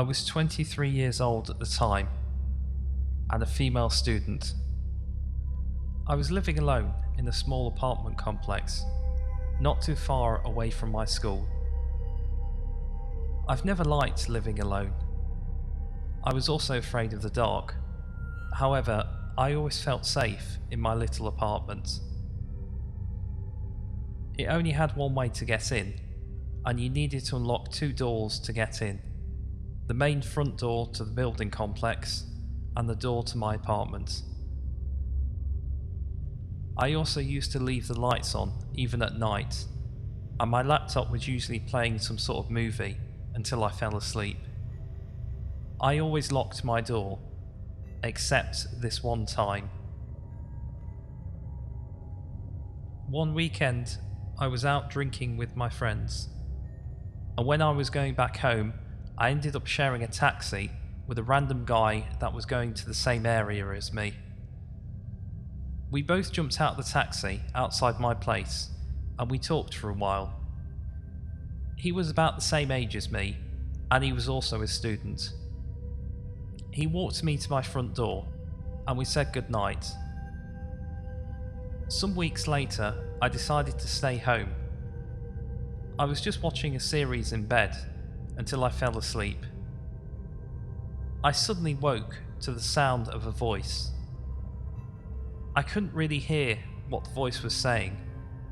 I was 23 years old at the time, and a female student. I was living alone in a small apartment complex, not too far away from my school. I've never liked living alone. I was also afraid of the dark. However, I always felt safe in my little apartment. It only had one way to get in, and you needed to unlock 2 doors to get in. The main front door to the building complex, and the door to my apartment. I also used to leave the lights on, even at night, and my laptop was usually playing some sort of movie until I fell asleep. I always locked my door, except this one time. One weekend, I was out drinking with my friends, and when I was going back home, I ended up sharing a taxi with a random guy that was going to the same area as me. We both jumped out of the taxi outside my place, and we talked for a while. He was about the same age as me, and he was also a student. He walked me to my front door, and we said goodnight. Some weeks later, I decided to stay home. I was just watching a series in bed until I fell asleep. I suddenly woke to the sound of a voice. I couldn't really hear what the voice was saying,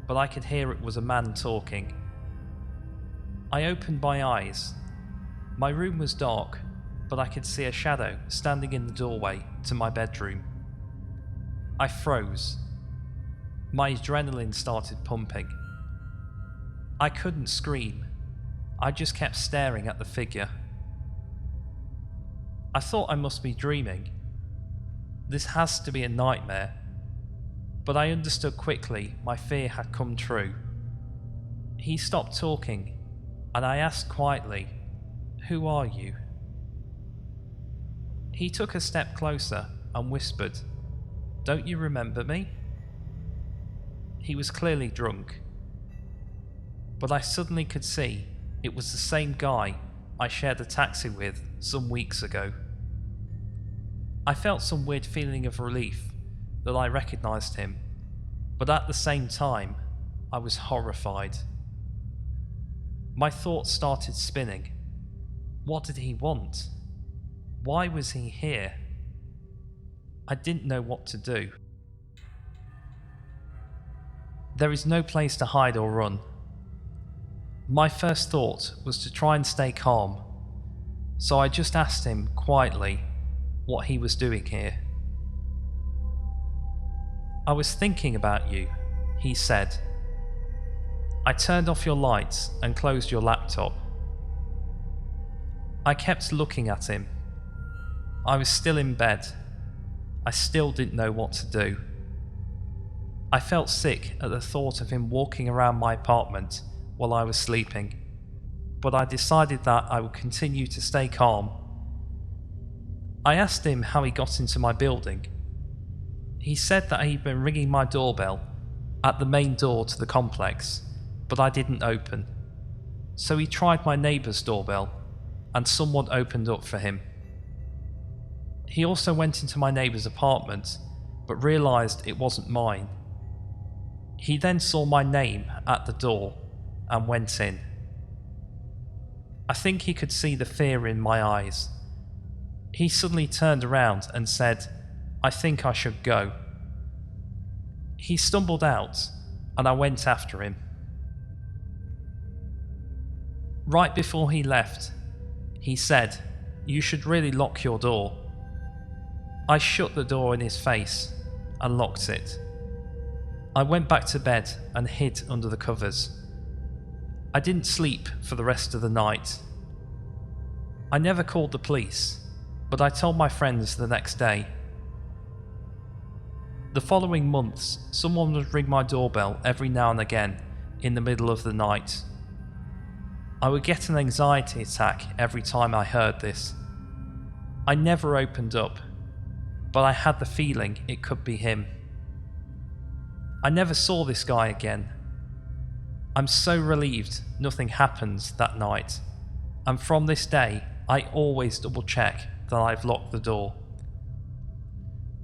but I could hear it was a man talking. I opened my eyes. My room was dark, but I could see a shadow standing in the doorway to my bedroom. I froze. My adrenaline started pumping. I couldn't scream. I just kept staring at the figure. I thought I must be dreaming. This has to be a nightmare. But I understood quickly my fear had come true. He stopped talking, and I asked quietly, "Who are you?" He took a step closer and whispered, "Don't you remember me?" He was clearly drunk, but I suddenly could see it was the same guy I shared a taxi with some weeks ago. I felt some weird feeling of relief that I recognized him, but at the same time, I was horrified. My thoughts started spinning. What did he want? Why was he here? I didn't know what to do. There is no place to hide or run. My first thought was to try and stay calm, so I just asked him quietly what he was doing here. "I was thinking about you," he said. "I turned off your lights and closed your laptop." I kept looking at him. I was still in bed. I still didn't know what to do. I felt sick at the thought of him walking around my apartment while I was sleeping, but I decided that I would continue to stay calm. I asked him how he got into my building. He said that he'd been ringing my doorbell at the main door to the complex, but I didn't open. So he tried my neighbour's doorbell, and someone opened up for him. He also went into my neighbour's apartment, but realised it wasn't mine. He then saw my name at the door and went in. I think he could see the fear in my eyes. He suddenly turned around and said, "I think I should go." He stumbled out, and I went after him. Right before he left, he said, "You should really lock your door." I shut the door in his face and locked it. I went back to bed and hid under the covers. I didn't sleep for the rest of the night. I never called the police, but I told my friends the next day. The following months, someone would ring my doorbell every now and again in the middle of the night. I would get an anxiety attack every time I heard this. I never opened up, but I had the feeling it could be him. I never saw this guy again. I'm so relieved nothing happened that night, and from this day I always double check that I've locked the door.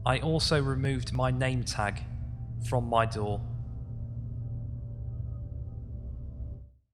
I also removed my name tag from my door